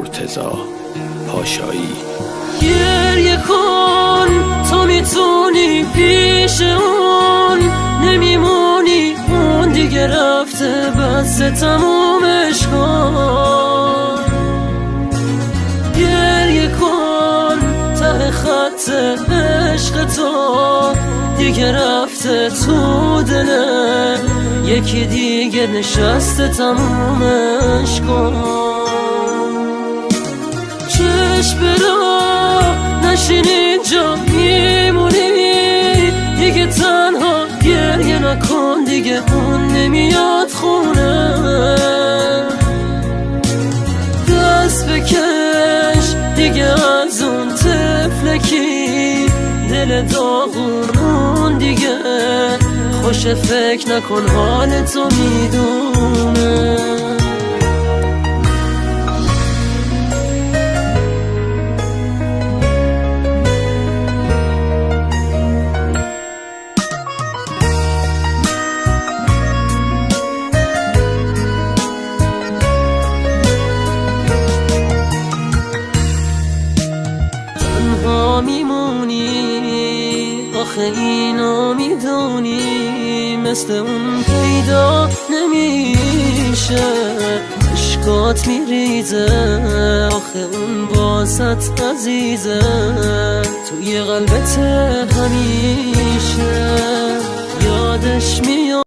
مرتضی پاشایی. گریه کن تو میتونی پیش اون نمیمونی، اون دیگه رفته بس تمومش کن. گریه کن ته خط عشق تو دیگه رفته تو دله، یکی دیگه نشسته تمومش کن. چشم برا نشین اینجا میمونی، دیگه تنها گریه نکن، دیگه اون نمیاد خونه. دست بکش دیگه از اون طفلکی، دل داغون دیگه خوش فکر نکن حال تو میدونه. میمونی آخه اینو میدونی، مثل اون پیدا نمیشه، اشکات میریزه آخه اون باست عزیزه، توی قلبت همیشه یادش میاد.